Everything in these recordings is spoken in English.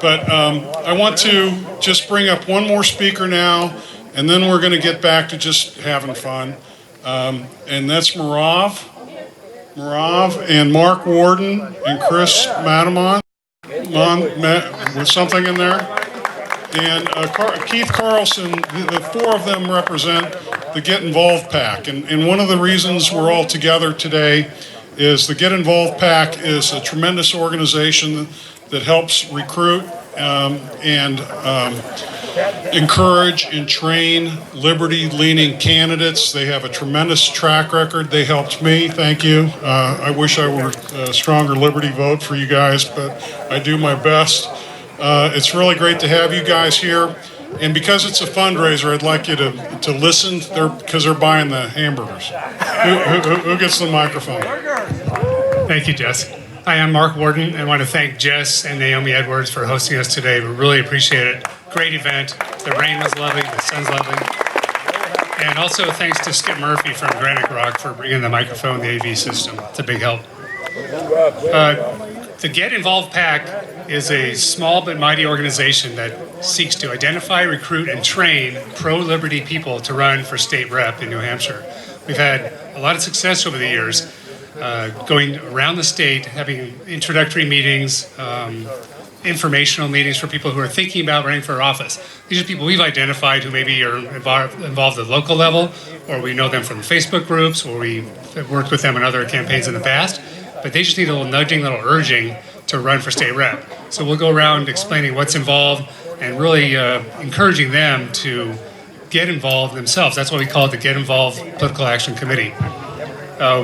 But I want to just bring up one more speaker now, and then we're going to get back to just having fun. And that's Marav and Mark Warden and Chris Matamon with something in there. And Keith Carlson, the four of them represent the Get Involved PAC. And one of the reasons we're all together today is the Get Involved PAC is a tremendous organization that helps recruit and encourage and train liberty-leaning candidates. They have a tremendous track record. They helped me, thank you. I wish I were a stronger liberty vote for you guys, but I do my best. It's really great to have you guys here. And because it's a fundraiser, I'd like you to listen because they're buying the hamburgers. Who gets the microphone? Thank you, Jess. Hi, I'm Mark Warden. I want to thank Jess and Naomi Edwards for hosting us today. We really appreciate it. Great event. The rain was lovely. The sun's lovely. And also thanks to Skip Murphy from Granite Rock for bringing the microphone, the AV system. It's a big help. The Get Involved PAC is a small but mighty organization that seeks to identify, recruit, and train pro-liberty people to run for state rep in New Hampshire. We've had a lot of success over the years. Going around the state, having introductory meetings, informational meetings for people who are thinking about running for office. These are people we've identified who maybe are involved at the local level, or we know them from Facebook groups, or we've worked with them in other campaigns in the past, but they just need a little nudging, a little urging to run for state rep. So we'll go around explaining what's involved and really encouraging them to get involved themselves. That's why we call it the Get Involved Political Action Committee.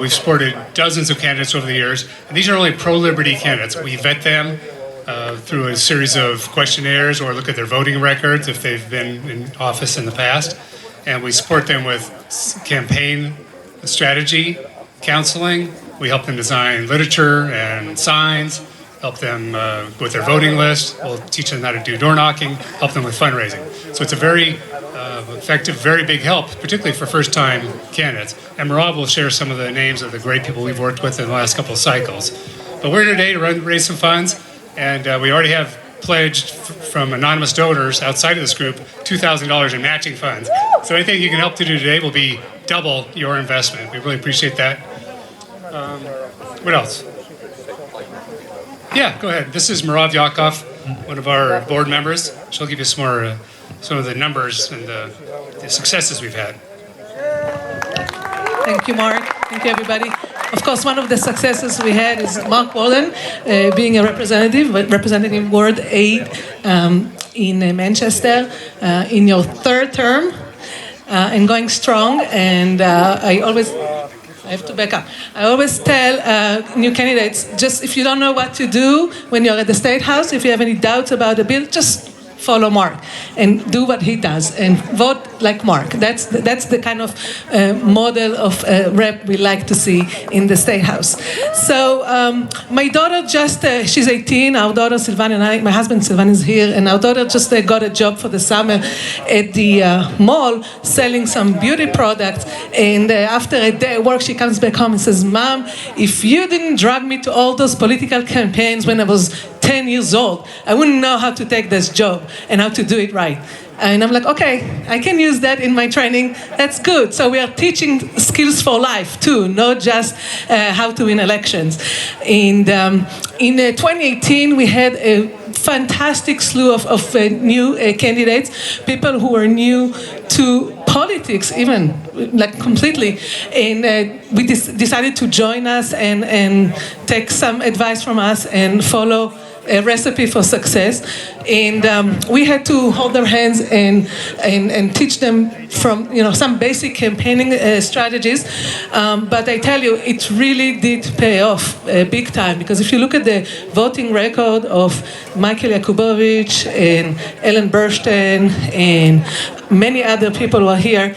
We've supported dozens of candidates over the years, and these are only pro-liberty candidates. We vet them through a series of questionnaires or look at their voting records if they've been in office in the past, and we support them with campaign strategy, counseling. We help them design literature and signs, help them with their voting list. We'll teach them how to do door knocking, help them with fundraising. So it's a very effective, very big help, particularly for first-time candidates. And Marav will share some of the names of the great people we've worked with in the last couple of cycles. But we're here today to raise some funds, and we already have pledged from anonymous donors outside of this group $2,000 in matching funds. So anything you can help to do today will be double your investment. We really appreciate that. What else? Yeah, go ahead. This is Marav Yakov, one of our board members. She'll give you some of the numbers and the successes we've had. Thank you, Mark. Thank you, everybody. Of course, one of the successes we had is Mark Warden being a representative Ward 8 in Manchester in your third term and going strong. And I have to back up. I always tell new candidates, just if you don't know what to do when you're at the State House, if you have any doubts about the bill, just follow Mark and do what he does and vote like Mark. That's the kind of model of rep we like to see in the State House. So my daughter she's 18, our daughter Sylvan and I, my husband Sylvan is here, and our daughter just got a job for the summer at the mall selling some beauty products, and after a day of work she comes back home and says, Mom, if you didn't drag me to all those political campaigns when I was 10 years old, I wouldn't know how to take this job and how to do it right. And I'm like, okay, I can use that in my training. That's good. So we are teaching skills for life too, not just how to win elections. And in 2018, we had a fantastic slew of new candidates, people who were new to politics, even like completely, and we decided to join us and take some advice from us and follow a recipe for success. And we had to hold their hands and teach them from some basic campaigning strategies. But I tell you, it really did pay off big time, because if you look at the voting record of Michael Yakubovich and Ellen Burstyn and many other people who are here,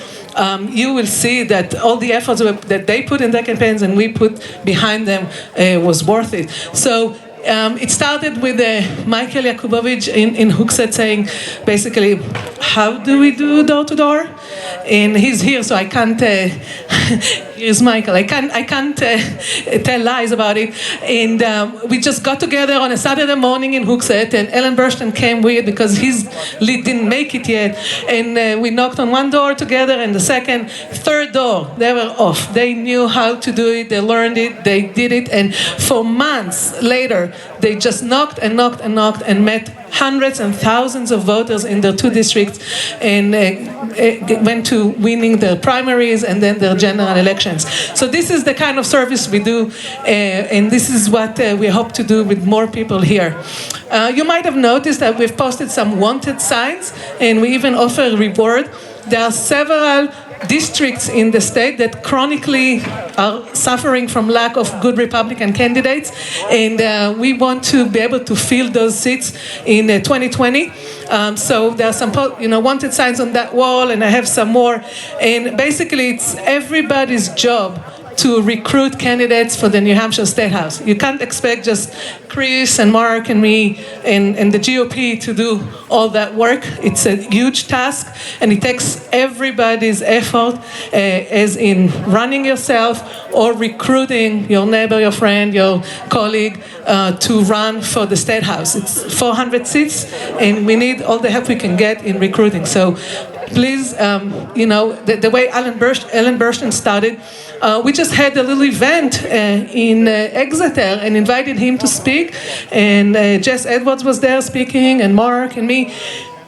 you will see that all the efforts that they put in their campaigns and we put behind them was worth it. So It started with Michael Yakubovich in Hooksett saying, basically, how do we do door-to-door? And he's here, so I can't, here's Michael, I can't tell lies about it. And we just got together on a Saturday morning in Hooksett, and Ellen Burstyn came with because his lead didn't make it yet. And we knocked on one door together, and the second, third door, they were off. They knew how to do it, they learned it, they did it, and for months later, they just knocked and knocked and knocked and met hundreds and thousands of voters in their 2 districts, and went to winning their primaries and then their general elections. So this is the kind of service we do, and this is what we hope to do with more people here. You might have noticed that we've posted some wanted signs, and we even offer a reward. There are several districts in the state that chronically are suffering from lack of good Republican candidates, and we want to be able to fill those seats in 2020. So there are some wanted signs on that wall, and I have some more. And basically, it's everybody's job to recruit candidates for the New Hampshire State House. You can't expect just Chris and Mark and me and the GOP to do all that work. It's a huge task, and it takes everybody's effort, as in running yourself or recruiting your neighbor, your friend, your colleague, to run for the State House. It's 400 seats, and we need all the help we can get in recruiting. So please, the way Ellen Burstyn started, we just had a little event in Exeter and invited him to speak, and Jess Edwards was there speaking, and Mark and me.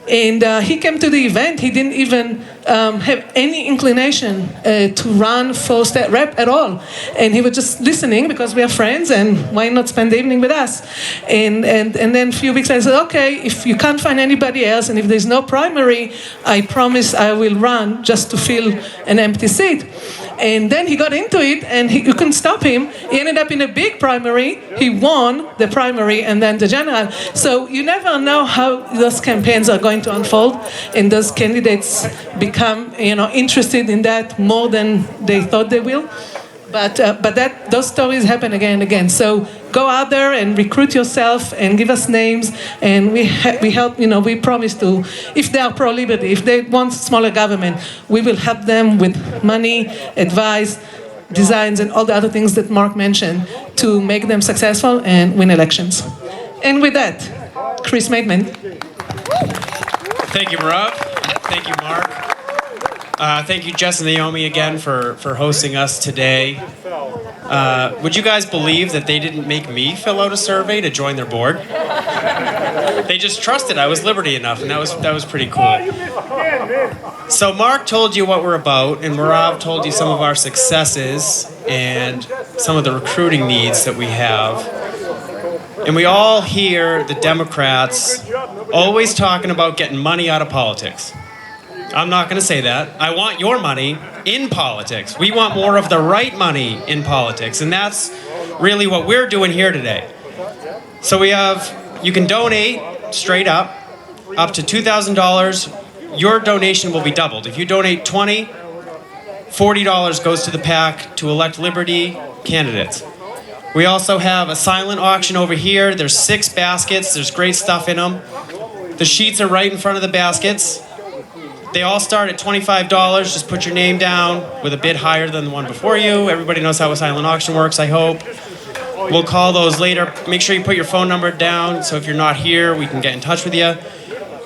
And he came to the event. He didn't even have any inclination to run for state rep at all. And he was just listening because we are friends, and why not spend the evening with us? And then a few weeks later, I said, okay, if you can't find anybody else, and if there's no primary, I promise I will run just to fill an empty seat. And then he got into it, and you couldn't stop him. He ended up in a big primary. He won the primary and then the general. So you never know how those campaigns are going to unfold, and those candidates become, interested in that more than they thought they will. But those stories happen again and again. So go out there and recruit yourself and give us names, and we help. We promise to, if they are pro-liberty, if they want smaller government, we will help them with money, advice, designs, and all the other things that Mark mentioned to make them successful and win elections. And with that, Chris Maidman. Thank you, Marav. Thank you, Mark. Thank you, Jess and Naomi, again for hosting us today. Would you guys believe that they didn't make me fill out a survey to join their board? They just trusted I was Liberty enough, and that was pretty cool. So Mark told you what we're about, and Marav told you some of our successes and some of the recruiting needs that we have. And we all hear the Democrats always talking about getting money out of politics. I'm not going to say that. I want your money in politics. We want more of the right money in politics, and that's really what we're doing here today. So you can donate straight up to $2,000. Your donation will be doubled. If you donate $20, $40 goes to the PAC to elect Liberty candidates. We also have a silent auction over here. There's 6 baskets. There's great stuff in them. The sheets are right in front of the baskets. They all start at $25. Just put your name down with a bid higher than the one before you. Everybody knows how a silent auction works, I hope. We'll call those later. Make sure you put your phone number down, so if you're not here, we can get in touch with you.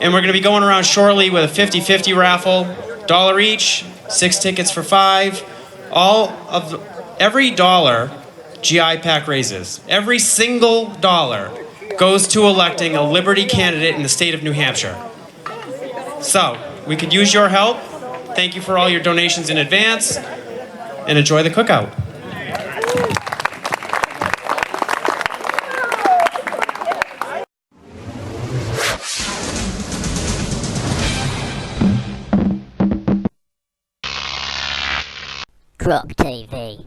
And we're going to be going around shortly with a 50-50 raffle. $1 each, 6 tickets for $5. Every dollar GI PAC raises, every single dollar goes to electing a Liberty candidate in the state of New Hampshire. So, we could use your help. Thank you for all your donations in advance, and enjoy the cookout. Croc TV.